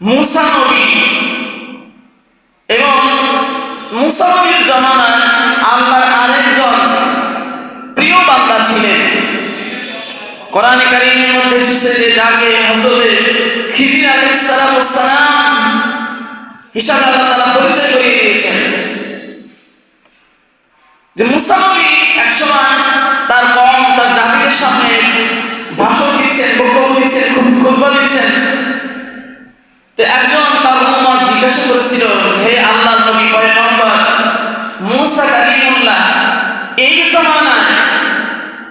মুসা নবী এবং মুসা নবীর জামানায় আল্লাহর আরেকজন প্রিয় বান্দা ছিলেন। কোরআনে কারীমের মধ্যে এসেছে যে যাকে হযরত খিজির আলাইহিস সালাম হিসাবে আল্লাহ তাআলা পরিচয় করিয়ে দিয়েছেন। যে মুসা নবী একসময় তার কওম তার জাতির সামনে ভাষণ দিচ্ছেন, বক্তব্য দিচ্ছেন, খুতবা দিচ্ছেন। তো একজন তার উম্মত জিজ্ঞাসা করেছিল, হে আল্লাহর নবী পয়গম্বর মুসা কালিমুল্লাহ, এই জামানায়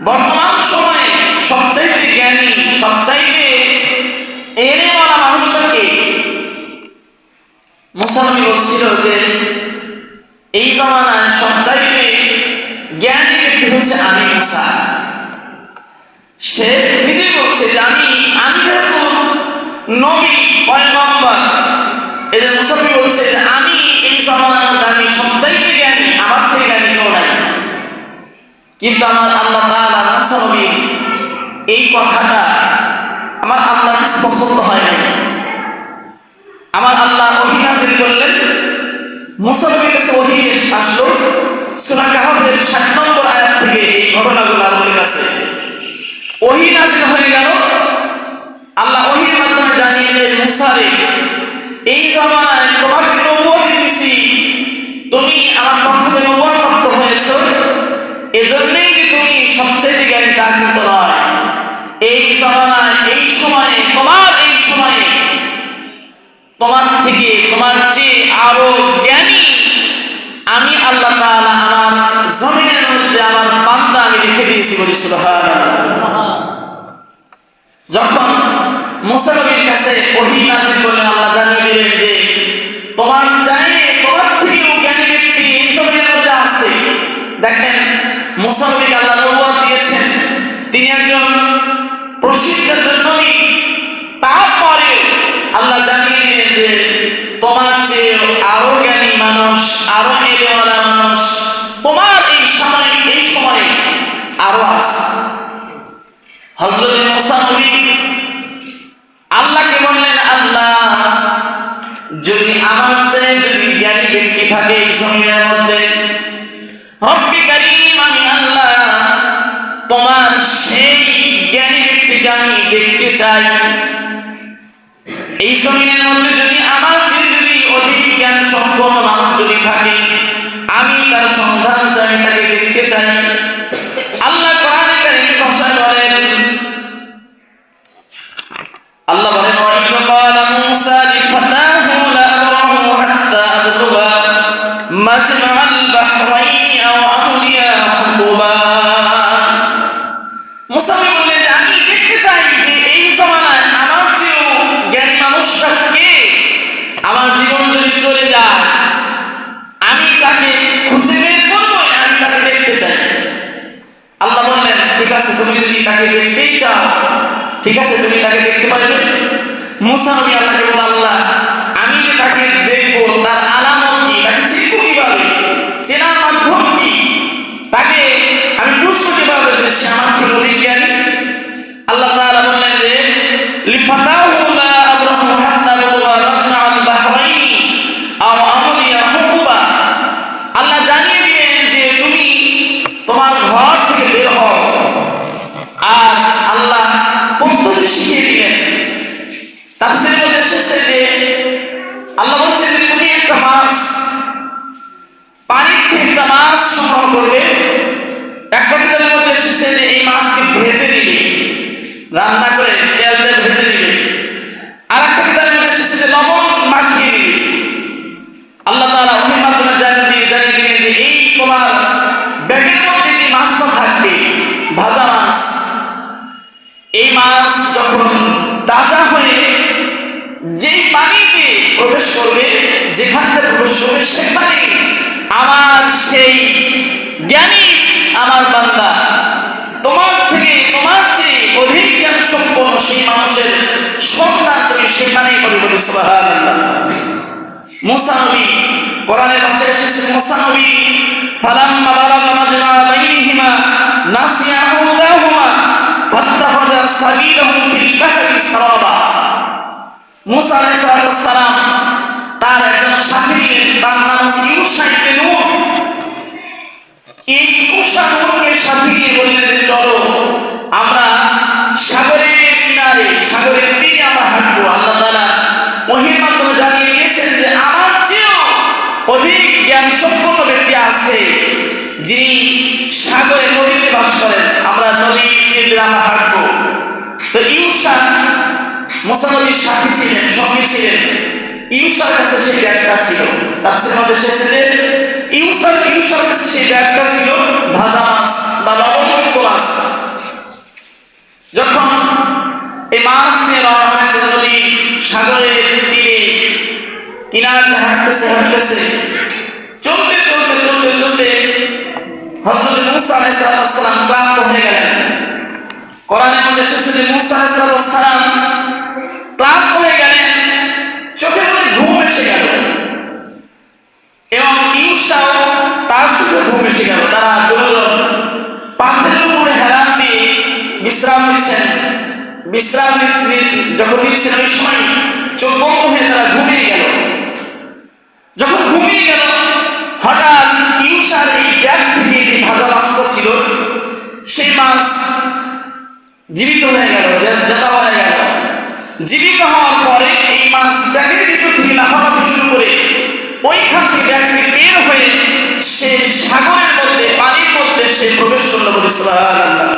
বর্তমান সময়ে সবচাইতে জ্ঞানী, সবচাইতে এলেমওয়ালা মানুষটা কে? মুসা নবী বলছিল যে এই জামানায় সবচাইতে জ্ঞানী ব্যক্তি হচ্ছে আমি মুসা। সে নিজেই বলছে যে আমি যেহেতু নবী পয়গম্বর, এই যে মুসা নবী বলছে যে আমি এই জামানার মধ্যে আমি সবচাইতে জ্ঞানী, আমার থেকে জ্ঞানী কেউ নাই। কিন্তু আমার আল্লাহ তাআলা মুসা নবীর এই কথাটা আমার আল্লাহর কাছে পছন্দ হয় নাই। আমার আল্লাহ ওহী নাযিল করলেন, মুসা নবীর কাছে ওহী আসলো সূরা কাহফের 60 নম্বর আয়াত থেকে এই ঘটনাগুলো আমাদের কাছে ওহী নাযিল হয়ে গেল। আল্লাহ ওহীর মাধ্যমে জানিয়ে দেন, মুসা রে, এই জামানায় তোমাকে নবুয়ত দিয়েছি, তুমি আমার পক্ষ থেকে নবুয়ত প্রাপ্ত হয়েছো, এজন্যই যে তুমি সবচেয়ে জ্ঞানী তা কিন্তু নয়। এই জামানায় এই সময়ে তোমার থেকে তোমার চেয়ে আরো জ্ঞানী আমি আল্লাহ তাআলা আমার জমিনের মধ্যে আমার বান্দা আমি রেখে দিয়েছি। বলি সুবহানাল্লাহ। যখন মুসা নবীর কাছে ওহী নাযিল করলেন, আল্লাহ জানিয়ে দিলেন যে তোমার থেকেও জ্ঞানী ব্যক্তি এই জমিনের মধ্যে আছে। দেখেন, মুসা নবীকে আল্লাহ নবুয়ত দিয়েছেন, তিনি একজন প্রসিদ্ধ নবী, তারপরে আল্লাহ জানিয়ে দিলেন যে তোমার চেয়ে আরো জ্ঞানী মানুষ, আরো এলেওয়ালা মানুষ তোমার এই সময়ে আরো আছে। হযরত মুসা নবী আল্লাহকে বললেন, আল্লাহ যদি আমার চেয়ে যদি জ্ঞানী ব্যক্তি থাকে এই জমিনের মধ্যে, রব্বি কারীম আমি আল্লাহ তোমার সেই জ্ঞানী ব্যক্তিকে আমি দেখতে চাই। এই জমিনের মধ্যে যদি আমার চেয়ে যদি অধিক জ্ঞান সম্পন্ন মানুষ যদি থাকে, আমি তার সন্ধান চাই, তাকে দেখতে চাই। আল্লাহ কোরআনে কারীমে ভাষায় বলেন, আল্লাহ বলেন, ওয়া ইয ক্বালা মূসা লিফাতাহু লা আবরাহু হাত্তা আবলুগা মাজমা'আল বাহরাইনি আও আমদিয়া হুকুবা। মুসা বললেন যে আমি দেখতে চাই যে এই জামানায় আমার চেয়েও জ্ঞানী মানুষটা কে। আমার জীবন যদি চলে যায় আমি তাকে খুঁজে বের করবো, আমি তাকে দেখতে চাই। আল্লাহ বললেন, ঠিক আছে, তুমি যদি তাকে দেখতেই চাও, ঠিক আছে, তুমি তাকে দেখতে পারবে। মুসা নবী আল্লাহকে বললেন, আল্লাহ আমি যে তাকে দেখবো তার আলামত কি, তাকে চিনবো কিভাবে, চেনার মাধ্যম কি, তাকে আমি বুঝবো কিভাবে যে সে আমার থেকে অধিক জ্ঞানী। আল্লাহ তাআলা বললেন যে লিফাতাহু লা আবরাহু হাত্তা আবলুগা মাজমা'আল বাহরাইনি আও আমদিয়া হুকুবা। আল্লাহ জানিয়ে দিলেন যে তুমি তোমার ঘর থেকে বের হও, আর আল্লাহ পদ্ধতি শিখিয়ে দিলেন। তাফসীরের মধ্যে এসেছে যে আল্লাহ বলছেন যে তুমি একটা মাছ, পানির থেকে একটা মাছ সংগ্রহ করবে। একটা কিতাবের মধ্যে এসেছে যে এই মাছকে ভেজে নিবে, রান্না করে তেল ভেজে নিবে। আর একটা কিতাবের মধ্যে এসেছে যে লবণ মাখিয়ে নিবে। আল্লাহ তাআলা ওহীর মাধ্যমে জানিয়ে দিলেন যে এই তোমার ব্যাগের মধ্যে যে মাছটা থাকবে, ভাজা মাছ, এই মাছ যখন তাজা হয়ে যেই পানিতে প্রবেশ করবে, যেখান থেকে প্রবেশ করবে সেখানে আমার সেই জ্ঞানী আমার বান্দা তোমার থেকে তোমার চেয়ে অধিক জ্ঞান সম্পন্ন সেই মানুষের সন্ধান তুমি সেখানেই করবে। বলি সুবহানাল্লাহ। মুসা নবী, কোরআনের ভাষায় এসেছে, মুসা নবী ফালাম্মা বালাগা মাজমা বাইনিহিমা নাসিয়া হুদাহুমা ফাত্তাখাযা সাবিলাহু ফিল বাহরি সারাবা। মুসা আলাইহিস ইউনুসা ইবনে নূহ এই ইউনুসা নূহকে সাথে নিয়ে বললেন যে চলো আমরা সাগরের কিনারে সাগরের তীরে আমরা হাঁটবো। আল্লাহ তাআলা ওহীর মাধ্যমে জানিয়ে দিয়েছেন যে আমার চেয়েও অধিক জ্ঞান সম্পন্ন ব্যক্তি আছে যিনি সাগরে নদীতে বাস করেন, আমরা নদীর তীরে আমরা হাঁটবো। তো ইউনুসা মুসা নবীর সাথী ছিলেন, সঙ্গী ছিলেন। ইউনুসার কাছে সেই ব্যাগটা ছিল, তাফসীরের মধ্যে এসেছে যে ইউনুসার কাছে সেই ব্যাগটা ছিল ভাজা মাছ বা লবণযুক্ত মাছ। যখন এই মাছ নিয়ে রওনা হয়েছে নদী সাগরের তীরে কিনারে হাঁটতেছে চলতে হযরত মুসা আলাইহিস সালাম ক্লান্ত হয়ে গেলেন। কোরআনের মধ্যে এসেছে যে মুসা আলাইহিস সালাম ক্লান্ত হয়ে গেলেন, চোখের মধ্যে ঘুম এসে গেল এবং ইউনুসাও তার চোখে ঘুম এসে গেল। তারা দুজন পাথরের উপরে হেলান দিয়ে বিশ্রাম নিচ্ছেন। যখন নিচ্ছেন ওই সময় চোখ বন্ধ হয়ে তারা ঘুমিয়ে গেল। যখন ঘুমিয়ে গেল হঠাৎ ইউনুসার এই ব্যাগ থেকে যে ভাজা মাছটা ছিল সেই মাছ জীবিত হয়ে গেল, জেতা হয়ে গেল। জীবিত হওয়ার পরে এই মাছ ব্যাগের ভিতর থেকে লাফালাফি শুরু করে ওইখান থেকে ব্যাগ থেকে বের হয়ে সে সাগরের মধ্যে পানির মধ্যে সে প্রবেশ করলো। বলে সুবহানাল্লাহ।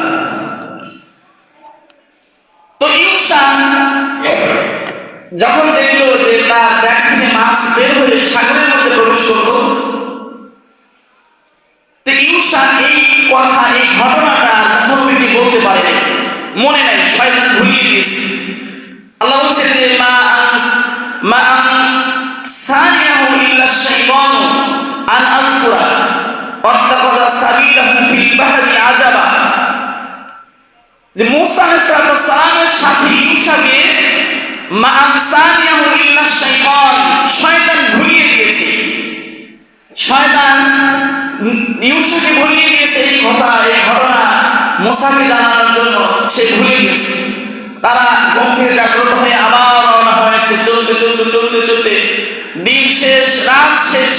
তো ইউনুসা যখন দেখলো যে তার ব্যাগ থেকে মাছ বের হয়ে সাগরের মধ্যে প্রবেশ করলো, তো ইউনুসা এই কথা এই ঘটনাটা মুসা নবীকে বলতে পারেনি, মনে নাই, শয়তান ভুলিয়ে দিয়েছে। আল্লাহ বলছেন যে মা সানিয়াহু ইল্লা শাইতান আন আযকুরা ওয়াত্তাখাযা সাবিলাহু ফিল বাহরি আজাবা। যে মুসা আলাইহিস সালামের সাথে ইউনুসাকে মা সানিয়াহু ইল্লা শাইতান, শয়তান ভুলিয়ে দিয়েছে। শয়তান ইউনুসাকে ভুলিয়ে দিয়েছে এই ঘটনা মুসাকে জানানোর জন্য সে ভুলে গিয়েছে। তারা ঘুম থেকে জাগ্রত হয়ে আবার রওনা হয়েছে। চলতে দিন শেষ, রাত শেষ।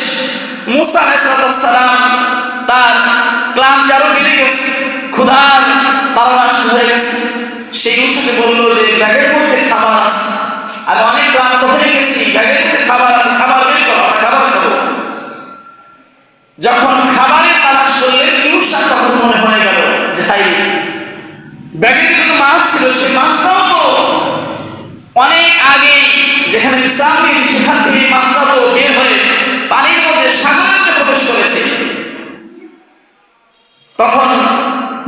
মুসা আলাইহিস সালাম তার ক্লান্তি আরো বেড়ে গেছে, ক্ষুধার তাড়না শুরু হয়ে গেছে। সেই ইউনুসাকে বললো যে ব্যাগের মধ্যে খাবার আছে, আমি অনেক ক্লান্ত হয়ে গেছি, ব্যাগের মধ্যে খাবার আছে, খাবার বের করো, আমরা খাবার খাবো। যখন খাবারের তালাশ করলেন ইউনুসা তখন মনে হয়ে গেল যে তাই ব্যাগের ভিতরে মাছ ছিল, সেই মাছটাও তো অনেক আগে যেখানে বিশ্রাম নিয়েছে সেখান থেকে মাছটা তো বের হয়ে পানির মধ্যে সাগরের মধ্যে প্রবেশ করেছে। তখন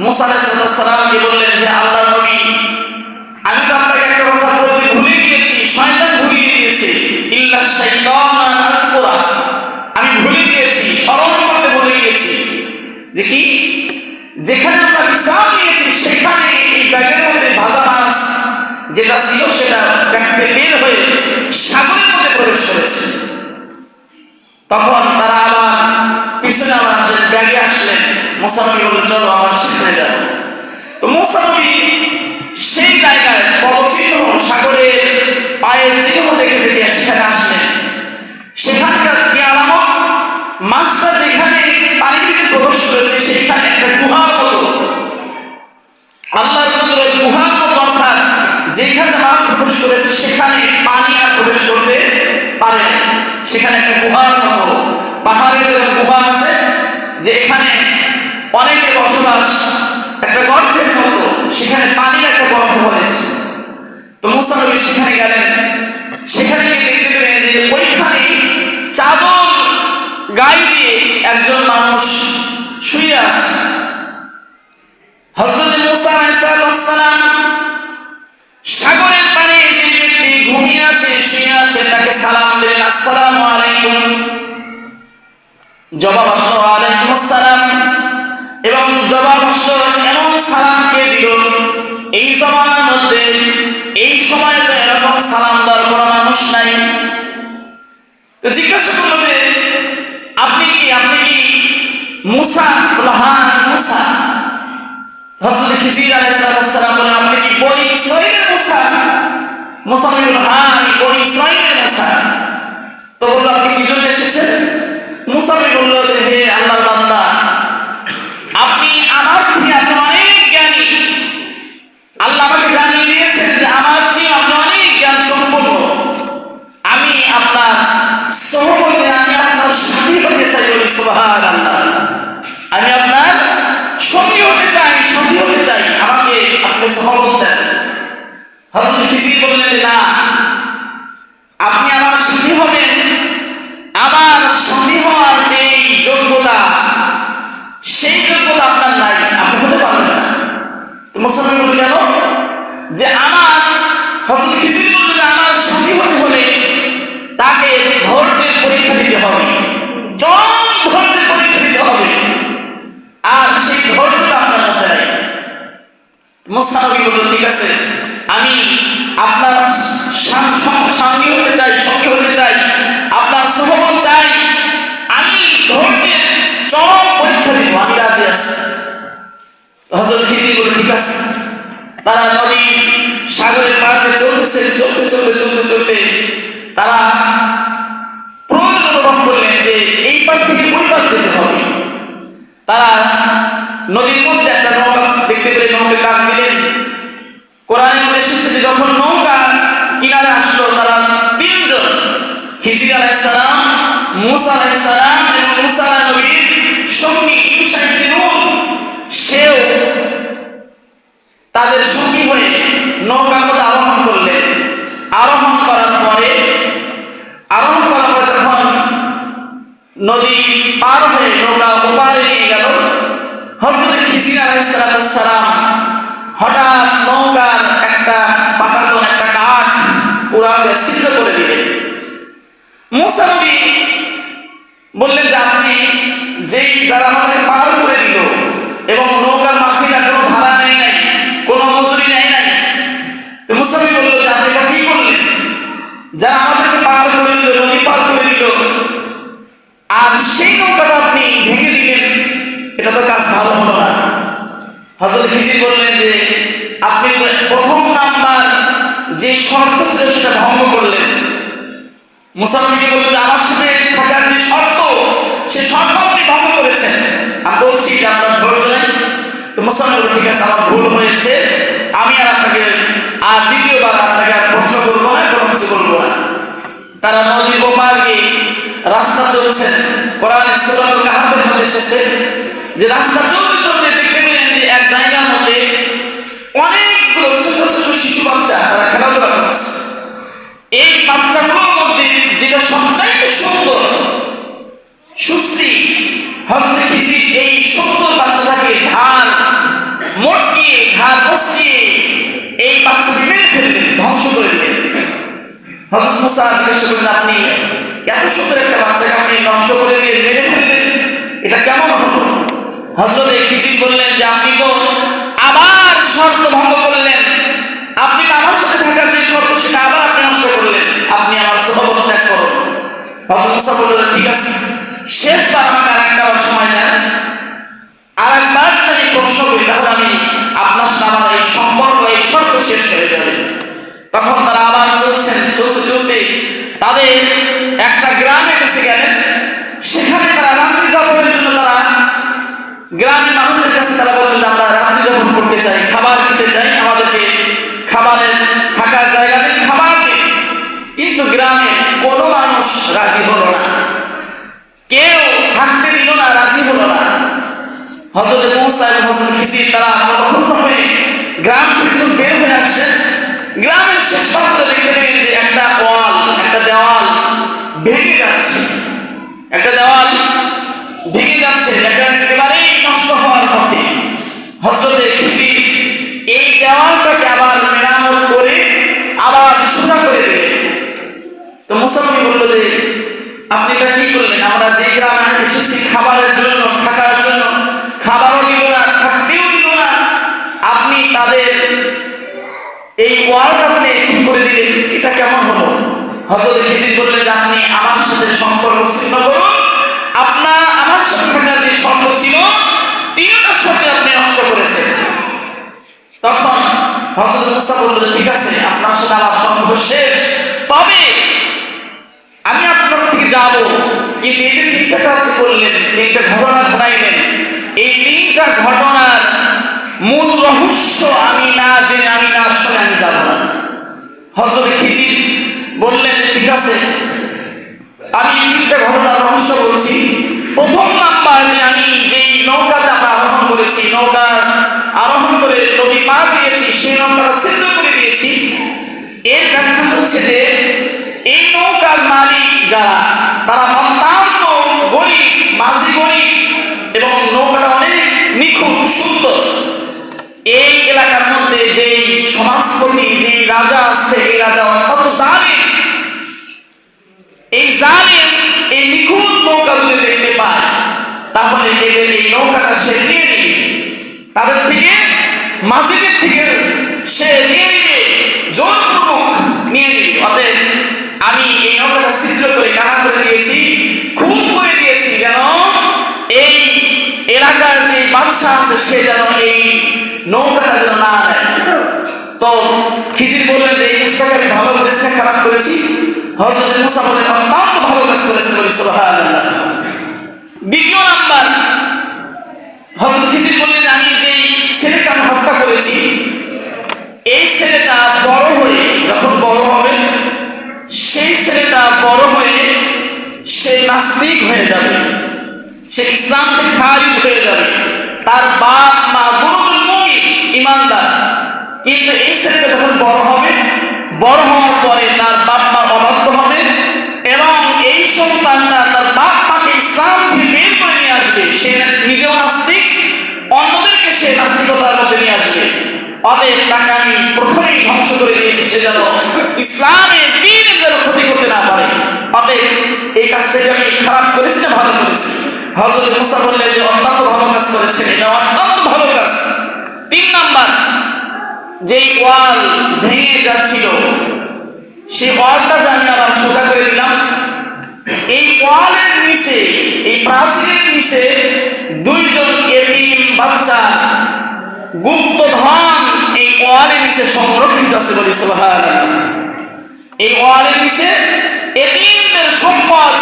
মুসা আলাইহিস সালামকে বললেন যে আল্লাহর নবী, আমি তো আপনাকে একটা কথা বলতে ভুলে গিয়েছি, শয়তান ভুলিয়ে দিয়েছে। ইল্লা শাইতান আন আযকুরা, আমি ভুলে গিয়েছি, স্মরণ করতে ভুলে গিয়েছি যে কি যেখানে আমরা বিশ্রাম নিয়েছি সেখানে এই ব্যাগের মধ্যে ভাজা মাছ যেটা ছিল সেটা ব্যাগ থেকে বের হয়ে সাগরের মধ্যে প্রবেশ করেছে। তখন তারা আবার পিছনে আবার আসলেন, ব্যাগে আসলেন। মুসা নবী বললেন চলো আবার সেখানে যাবো। তো মুসা নবী সেই জায়গায় পদচিহ্ন, সাগরের পায়ের চিহ্ন দেখে সেখানে আসলেন। সেখানকার কি আলামত, মাছটা যেখানে পানির ভিতরে প্রবেশ করেছে সেখানে একটা গুহার মতো, আল্লাহর কুদরত গুহার মতো, অর্থাৎ যেখানে মাছ প্রবেশ করেছে সেখানে পানি আর প্রবেশ করতে পারে না। সেখানে একটা গুহার মতো, পাহাড়ের গুহা আছে যে এখানে অনেকের বসবাস, একটা গর্তের মতো, সেখানে পানির একটা গর্ত হয়েছে। তো মুসা নবী সেখানে গেলেন। সেখানে গিয়ে দেখতে পেলেন যে ওইখানে চাদর গায়ে দিয়ে একজন মানুষ শুয়ে আছে। হযরত মুসা আলাইহিস সালাম সাগরের পাড়ে যে ব্যক্তি ঘুমিয়ে আছে, শুয়ে আছে, তাকে সালাম দিলেন, আসসালামু আলাইকুম। জবাব আসলো ওয়ালাইকুম আসসালাম। এবং জবাব আসলো এমন সালাম কে দিল, এই জামানার মধ্যে এই সময়ে তো এরকম সালাম দেওয়ার কোনো মানুষ নাই। তো জিজ্ঞাসা করলো যে আপনি কি মুসা? বলল হ্যাঁ মুসা। হযরত খিজির আলাইহিস সালাম বলেন আপনি কি বনি ইসরাঈলের মুসা? মুসা বলল হ্যাঁ আমি বনি ইসরাঈলের মুসা। তো বলল আপনি কি জন্য এসেছেন? মুসা চলতেছেন। চলতে চলতে চলতে চলতে তারা প্রয়োজন অনুভব করলেন যে এই পার থেকে ওই পার যেতে হবে। তারা নদীর মধ্যে একটা নৌকা দেখতে পেলে নৌকা কাঠ দিলেন। কোরআনের মধ্যে এসেছে যে যখন নৌকা কিনারে আসলো, তারা তিনজন, খিজির আলাইহিস সালাম, মূসা আলাইহিস সালাম এবং মূসা নবীর সঙ্গী ইউশা ইবনে নূন, সেও তাদের সঙ্গী হয়ে নৌকার মধ্যে আরোহণ করলেন। আরোহণ করার পরে যখন নদী পার হয়ে নৌকা ওপারে নিয়ে গেল, হযরত খিজির আলাইহিস সালাম হঠাৎ নৌকার একটা পাটাতন, একটা কাঠ পুরাকে ছিদ্র করে দিলেন। মূসা নবী বললেন যে আপনি যেই যারা আমাদের পার করে দিল এবং নৌকার মাঝিরা কোনো ভাড়া নেয় নাই, কোনো মজুরি নেয় নাই, তো মূসা নবী বলল যে আপনি এটা কি করলেন? যারা আমাদেরকে পার করে দিল, নদী পার করে দিল, আর সেই নৌকাটা আপনি ভেঙে দিলেন, এটা তো কাজ ভালো হলো না। হযরত খিজির বললেন যে আপনি প্রথম নাম্বার যে শর্ত ছিল সেটা ভঙ্গ করলেন। মূসা নবীকে বললেন যে আমার সাথে থাকার যে শর্ত, সে শর্ত আপনি ভঙ্গ করেছেন। আমি বলছি যে আপনার ধৈর্য নেই। তো মূসা নবী বললেন ঠিক আছে, আমার ভুল হয়েছে, আমি আর আপনাকে আর দ্বিতীয়বার আপনাকে আর প্রশ্ন করবো না, কোনো কিছু বলবো না। তারা নদীর ওপার গিয়ে রাস্তা চলছেন। কোরআনের সূরা কাহফের মধ্যে এসেছে যে রাস্তা চলতে চলতে দেখতে পেলেন যে এক জায়গার মধ্যে অনেকগুলো ছোট ছোট শিশু বাচ্চা তারা খেলাধুলা করছে। এই বাচ্চাগুলোর মধ্যে যেটা সবচাইতে সুন্দর সুশ্রী, হযরত খিজির এই সুন্দর বাচ্চাটাকে ঘাড় মটকিয়ে, ঘাড় বসিয়ে এই বাচ্চাকে মেরে ফেললেন, ধ্বংস করে দিলেন। হযরত মূসা জিজ্ঞেস করলেন আপনি এত সুন্দর একটা বাচ্চাকে আপনি নষ্ট করে দিলেন, মেরে ফেললেন, এটা কেমন হলো? হযরত খিজির বললেন যে আপনি তো আবার শর্ত ভঙ্গ করলেন, আপনি আমার সাথে থাকার যে শর্ত সেটা আবার আপনি নষ্ট করলেন, আপনি আমার সুহবত ত্যাগ করুন। হযরত মূসা বললেন ঠিক আছে, শেষবার আমাকে আরেকটা সময় দেন, আরেকবার যদি প্রশ্ন করি তাহলে আমি আপনার সাথে আমার এই সম্পর্ক, এই শর্ত শেষ হয়ে যাবে। তখন তারা আবার চলছেন। চলতে চলতে তাদের একটা গ্রামে কাছে গেলেন। সেখানে তারা রাত্রি যাপনের জন্য তারা গ্রামের মানুষদের কাছে তারা বললেন যে আমরা রাত্রি যাপন করতে চাই, খাবার খেতে চাই, আমাদেরকে খাবারের থাকার জায়গা দিন, খাবার দিন। কিন্তু গ্রামে কোনো মানুষ রাজি হলো না, কেউ থাকতে দিল না, রাজি হলো না। হযরত মূসা এবং হযরত খিজির তারা মনক্ষুণ্ণ হয়ে গ্রাম থেকে বের হয়ে আসছেন। গ্রামের শেষ প্রান্তে দেখতে পেলেন যে একটা দেওয়াল ভেঙে যাচ্ছে, একটা দেওয়াল ভেঙে যাচ্ছে, একেবারেই নষ্ট হওয়ার পথে। হযরত খিজির এই দেওয়ালটাকে আবার মেরামত করে আবার সোজা করে দিলেন। তো মূসা নবী বলল যে আপনি এটা কি করলেন? আমরা যে গ্রামে এসেছি খাবারের জন্য, থাকার জন্য, খাবারও দিব না, থাকতেও দিব না, আপনি তাদের এই ওয়ার্ড আপনি ঠিক করে দিলেন, এটা কেমন হলো? হযরত খিজির বললেন যে আপনি আমার সাথে সম্পর্ক ছিন্ন করুন, আপনার আমার সাথে থাকার যে শর্ত ছিল তিনটা শর্ত আপনি নষ্ট করেছেন। তখন হযরত মূসা বলল ঠিক আছে, আপনার সাথে আমার সম্পর্ক শেষ, তবে আমি আপনার থেকে যাব, কিন্তু এই যে তিনটা কাজ করলেন, তিনটা ঘটনা ঘটাইলেন, এই তিনটা ঘটনার মূল রহস্য আমি না জেনে, আমি না শুনে আমি যাব না। হযরত খিজির বললেন ঠিক আছে, আমি তিনটা ঘটনার রহস্য বলছি। প্রথম নাম্বার যে আমি যেই নৌকাতে আমরা আরোহণ করেছি, নৌকা আরোহণ করে নদী পার দিয়েছি, সেই নৌকাটা ছিদ্র করে দিয়েছি। এর ব্যাখ্যা হচ্ছে যে এই নৌকার মালিক যারা, তারা অত্যন্ত গরিব, মাঝি গরিব, এবং নৌকাটা অনেক নিখুঁত সুন্দর। এই এলাকার মধ্যে যেই সমাজপতি, যেই রাজা আছে, এই রাজা অত্যন্ত জালিম। এই জালিম এই নিখুঁত নৌকা যদি দেখতে পায় তাহলে এদের এই নৌকাটা সে নিয়ে নিবে, তাদের থেকে, মাঝিদের থেকে সে নিয়ে নিবে, জোরপূর্বক নিয়ে নিবে। অতএব আমি এই নৌকাটা ছিদ্র করে কানা করে দিয়েছি, খুব করে দিয়েছি, যেন এই এলাকার যে বাদশা আছে সে যেন এই নৌকাটা যেন না নেয়। তো তো খিজির বললেন যে এই কাজটাকে আমি ভালো করেছি না খারাপ করেছি? হযরত মুসা বললেন অত্যন্ত ভালো কাজ করেছেন, বলি সুবহানাল্লাহ। দ্বিতীয় নাম্বার, হযরত খিজির বললেন আমি যে ছেলেটা আমি হত্যা করেছি, এই ছেলেটা বড় হয়ে যখন বড় হবে, সেই ছেলেটা বড় হয়ে সে নাস্তিক হয়ে যাবে, সে ইসলাম থেকে খারিজ হয়ে যাবে, তার বাপ মা দুজন মুমিন ঈমানদার, কিন্তু এই ছেলেটা যখন বড় হবে, বড় হওয়ার পরে তার বাপ মা অবাধ্য হবে এবং এই সন্তানটা তার বাপ মাকে ইসলাম থেকে বের করে নিয়ে আসবে, সে নিজেও নাস্তিক, অন্যদেরকে সে নাস্তিকতার মধ্যে নিয়ে আসবে। অতএব তাকে আমি প্রথমেই ধ্বংস করে দিয়েছি, সে যেন ইসলামের দ্বীনের যেন ক্ষতি করতে না পারে। অতএব এই কাজটাকে আমি খারাপ করেছি না ভালো করেছি? হযরত মুসা বললেন যে অত্যন্ত ভালো কাজ করেছেন, এটা অত্যন্ত ভালো কাজ। তিন নাম্বার, যেই ওয়াল ভেঙে যাচ্ছিল সেই ওয়ালটা যে আমি আবার সোজা করে দিলাম, এই ওয়ালের নিচে, এই প্রাচীরের নিচে দুইজন এতিম বাচ্চা গুপ্ত ধন এই ওয়ালের নিচে সংরক্ষিত আছে, বলি সুবহানাল্লাহ। এই ওয়ালের নিচে এতিমদের সম্পদ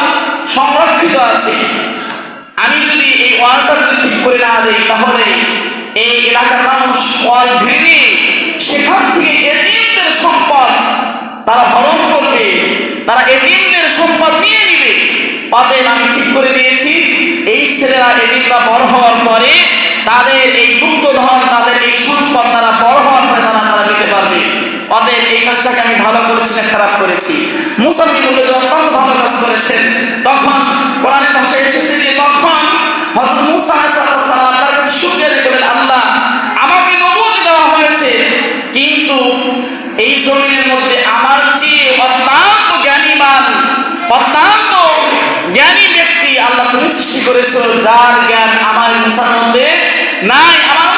সংরক্ষিত আছে। আমি যদি এই ওয়ালটা যদি ঠিক করে না দিই, তাহলে এই এলাকার মানুষ ওয়াল ভেঙে সেখান থেকে এতিমদের সম্পদ তারা হরণ করবে, তারা এতিমদের সম্পদ নিয়ে নিবে। অতএব আমি ঠিক করে দিয়েছি এই ছেলেরা এতিমরা বড় হওয়ার পরে তাদের এই গুপ্তধন, তাদের এই সম্পদ তারা বড় হওয়ার পরে তারা নিতে পারবে। অতএব এই কাজটাকে আমি ভালো করেছি না খারাপ করেছি? মুসা নবী বললেন যে অত্যন্ত ভালো কাজ করেছেন। তখন কোরআনের ভাষায় এসেছে যে তখন হযরত মুসা আলাইহিস সালাম আল্লাহর কাছে শুকরিয়া আদায় করলেন, আল্লাহ আমাকে নবুয়ত দেওয়া হয়েছে, কিন্তু এই জমিনের মধ্যে আমার চেয়ে অত্যন্ত জ্ঞানীমান, অত্যন্ত জ্ঞানী ব্যক্তি আল্লাহ তুমি সৃষ্টি করেছো, যার জ্ঞান আমার মুসার মধ্যে নাই, আমার